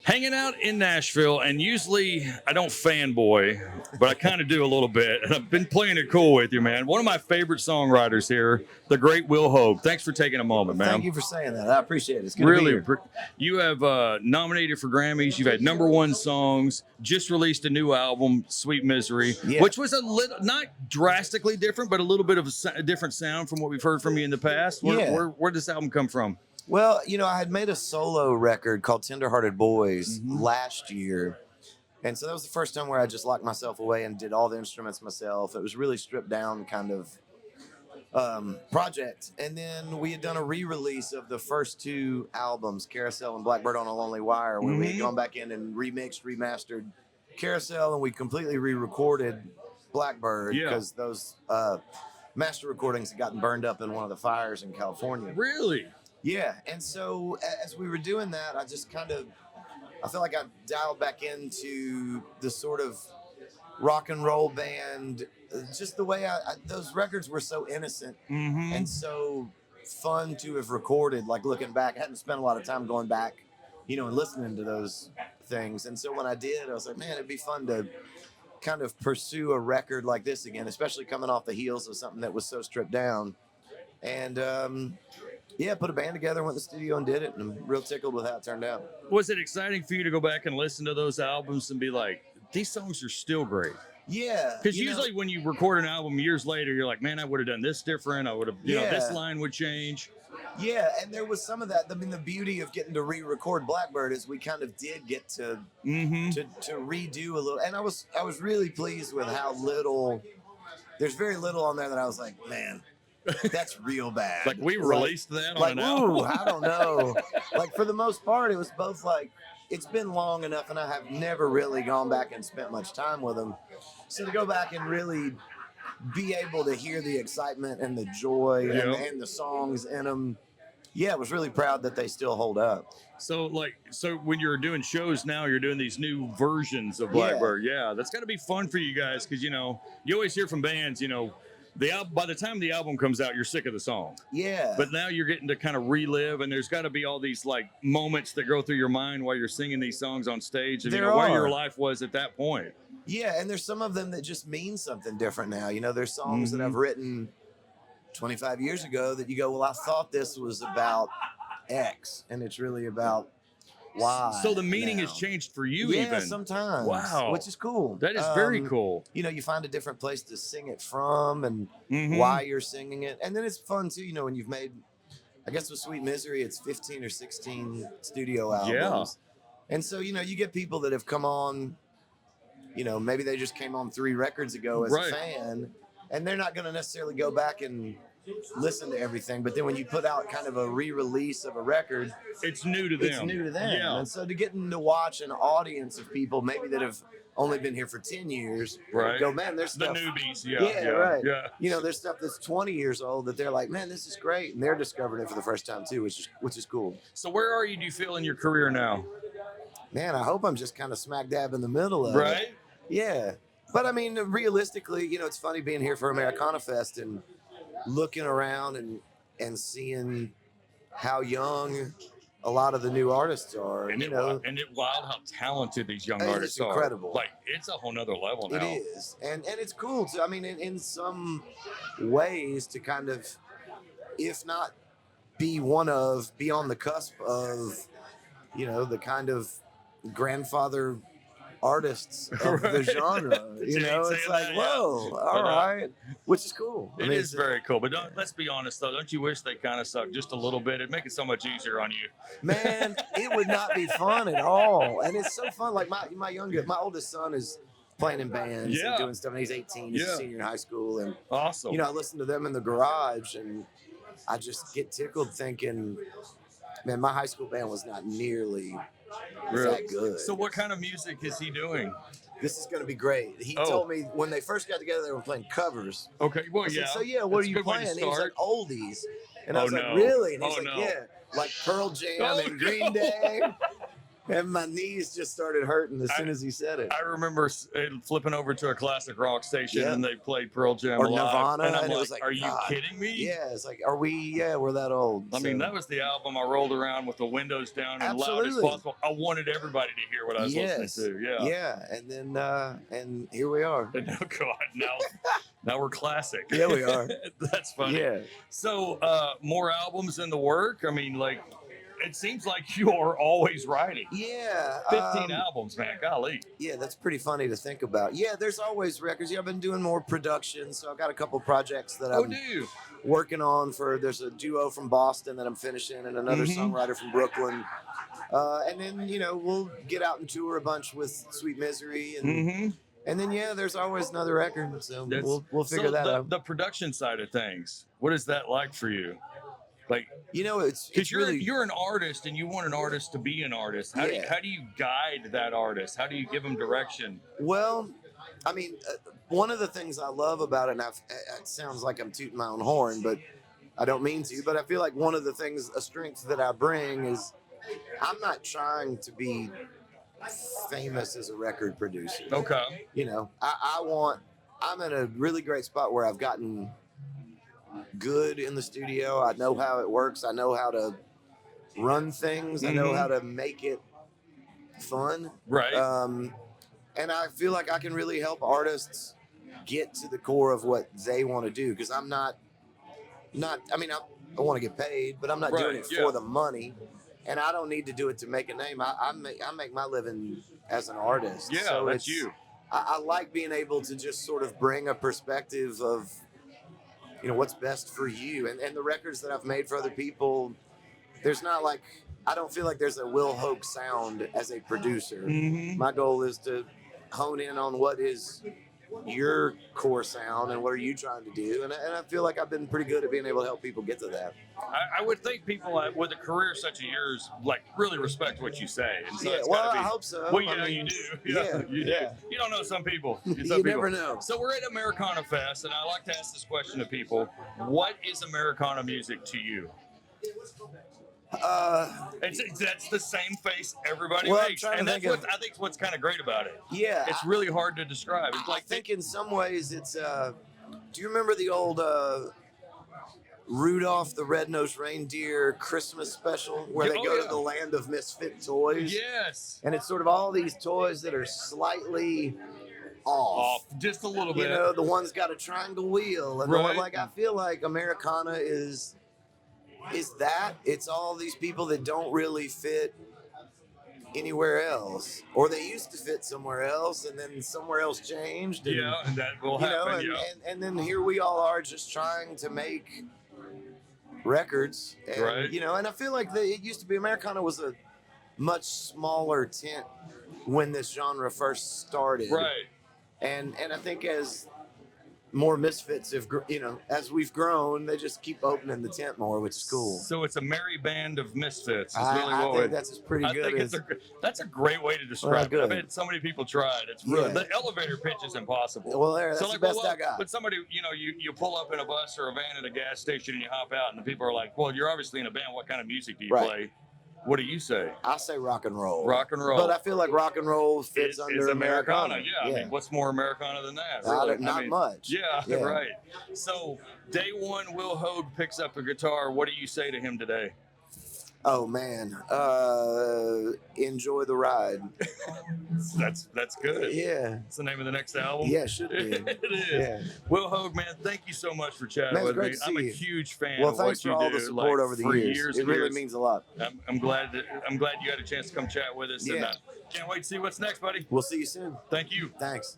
Hanging out in Nashville, and usually I don't fanboy, but I kind of do a little bit. And I've been playing it cool with you, man. One of my favorite songwriters here, the great Will Hoge. Thanks for taking a moment, man. Thank you for saying that. I appreciate it. It's good Really, to be here. you have nominated for Grammys. You've had #1 songs. Just released a new album, Sweet Misery, which was a little, not drastically different, but a little bit of a different sound from what we've heard from you in the past. Where does this album come from? Well, I had made a solo record called Tenderhearted Boys last year. And so that was the first time where I just locked myself away and did all the instruments myself. It was really stripped down kind of project. And then we had done a re-release of the first 2 albums, Carousel and Blackbird on a Lonely Wire, where we had gone back in and remixed, remastered Carousel, and we completely re-recorded Blackbird because those master recordings had gotten burned up in one of the fires in California. Really? Yeah, and so as we were doing that, I just I felt like I dialed back into the sort of rock and roll band, just the way those records were so innocent and so fun to have recorded. Like looking back, I hadn't spent a lot of time going back, and listening to those things. And so when I did, I was like, man, it'd be fun to kind of pursue a record like this again, especially coming off the heels of something that was so stripped down. And put a band together, went to the studio and did it, and I'm real tickled with how it turned out. Was it exciting for you to go back and listen to those albums and be like, these songs are still great? Yeah. Because usually when you record an album years later, you're like, man, I would have done this different. I would have, this line would change. Yeah, and there was some of that. I mean, the beauty of getting to re-record Blackbird is we kind of did get to redo a little. And I was really pleased with how little, there's very little on there that I was like, man, that's real bad. Like we released that on an album. I don't know. Like for the most part, it was both like, it's been long enough and I have never really gone back and spent much time with them. So to go back and really be able to hear the excitement and the joy and the songs in them, I was really proud that they still hold up. So when you're doing shows now, you're doing these new versions of Blackbird. Yeah, that's got to be fun for you guys because, you always hear from bands, by the time the album comes out, you're sick of the song. Yeah. But now you're getting to kind of relive, and there's got to be all these like moments that go through your mind while you're singing these songs on stage, and where your life was at that point. Yeah, and there's some of them that just mean something different now. There's songs that I've written 25 years ago that you go, well, I thought this was about X, and it's really about Y. So the meaning has changed for you even? Yeah, sometimes. Wow. Which is cool. That is very cool. You find a different place to sing it from and why you're singing it. And then it's fun, too, when you've made, I guess with Sweet Misery, it's 15 or 16 studio albums. Yeah. And so, you get people that have come on, maybe they just came on 3 records ago as a fan, and they're not going to necessarily go back and listen to everything, but then when you put out kind of a re-release of a record, it's new to them. Yeah. And so to get them to watch an audience of people maybe that have only been here for 10 years, go, man, there's stuff. The newbies, right. Yeah. There's stuff that's 20 years old that they're like, man, this is great, and they're discovering it for the first time too, which is cool. So where are you? Do you feel in your career now? Man, I hope I'm just kind of smack dab in the middle of it. Yeah. But I mean, realistically, it's funny being here for Americana Fest and looking around and seeing how young a lot of the new artists are. And it's wild how talented these young artists are. It's incredible. Like, it's a whole nother level now. It is. And it's cool to, I mean, in some ways to kind of, if not be on the cusp of, the kind of grandfather artists of the genre, it's like, whoa, all right, which is cool. It is very cool, but let's be honest though, don't you wish they kind of sucked just a little bit? It'd make it so much easier on you. Man, it would not be fun at all. And it's so fun. Like my oldest son is playing in bands and doing stuff, and he's 18, he's a senior in high school, and awesome. I listen to them in the garage, and I just get tickled thinking, man, my high school band was not nearly that good. So what kind of music is he doing? This is going to be great. He told me when they first got together, they were playing covers. Okay, well, I said, so what are you playing? And he was like, oldies. And I was like, no. really? And he's like, yeah, like Pearl Jam and Green Day. And my knees just started hurting as soon as he said it. I remember flipping over to a classic rock station and they played Pearl Jam or Alive, Nirvana, and I'm and it like, was like, "Are you God. kidding me?" Yeah, it's like, are we? Yeah, we're that old. I mean, that was the album I rolled around with the windows down and loud as possible. I wanted everybody to hear what I was listening to. Yeah, yeah, and then and here we are. And now we're classic. Yeah, we are. That's funny. Yeah. So more albums in the work. I mean, like, it seems like you're always writing. Yeah. 15 albums, man. Golly. Yeah, that's pretty funny to think about. Yeah, there's always records. Yeah, I've been doing more production, so I've got a couple projects that I'm working on. There's a duo from Boston that I'm finishing, and another songwriter from Brooklyn. And then we'll get out and tour a bunch with Sweet Misery, and then there's always another record. So we'll figure that out. The production side of things, what is that like for you? Like, it's because really, you're an artist and you want an artist to be an artist. How do you guide that artist? How do you give them direction? Well, I mean, one of the things I love about it, and it sounds like I'm tooting my own horn, but I don't mean to, but I feel like one of the things, a strength that I bring is I'm not trying to be famous as a record producer. Okay. I'm in a really great spot where I've gotten good in the studio. I know how it works. I know how to run things. I know how to make it fun. Right. And I feel like I can really help artists get to the core of what they want to do. Because I'm not, I mean, I want to get paid, but I'm not doing it for the money. And I don't need to do it to make a name. I make my living as an artist. Yeah, so that's you. I like being able to just sort of bring a perspective of, what's best for you. And the records that I've made for other people, I don't feel like there's a Will Hoge sound as a producer. My goal is to hone in on what is your core sound and what are you trying to do. And I feel like I've been pretty good at being able to help people get to that. I would think people with a career such as yours, like, really respect what you say. And so I hope so. Well, you do. You do. You don't know some people. You never know. So we're at Americana Fest, and I like to ask this question to people. What is Americana music to you? That's the same face everybody makes, and that's I think what's kind of great about it. Yeah, it's really hard to describe. It's like, I think in some ways it's. Do you remember the old Rudolph the Red-Nosed Reindeer Christmas special where they go to the Land of Misfit Toys? Yes. And it's sort of all these toys that are slightly off just a little bit. The one's got a triangle wheel, and I feel like Americana is that. It's all these people that don't really fit anywhere else, or they used to fit somewhere else, and then somewhere else changed. And, and that will happen. And then here we all are just trying to make records, and, and I feel like it used to be Americana was a much smaller tent when this genre first started. Right. And I think as more misfits have, as we've grown, they just keep opening the tent more, which is cool. So it's a merry band of misfits. I think that's pretty good. That's a great way to describe it. I've had so many people try it. It's really the elevator pitch is impossible. Well, that's the best I got. But somebody, you pull up in a bus or a van at a gas station and you hop out, and the people are like, "Well, you're obviously in a band. What kind of music do you play?" What do you say? I say rock and roll. Rock and roll. But I feel like rock and roll fits under Americana. Yeah. I mean, what's more Americana than that? Really? Not much. Yeah, right. So, day one, Will Hoge picks up a guitar. What do you say to him today? Oh, man. Enjoy the ride. That's good. Yeah. It's the name of the next album? Yeah, it should be. It is. Yeah. Will Hoge, man, thank you so much for chatting with me. I'm a huge fan of what you do. Well, thanks for all the support over the years. It really means a lot. I'm glad you had a chance to come chat with us. Yeah. And can't wait to see what's next, buddy. We'll see you soon. Thank you. Thanks.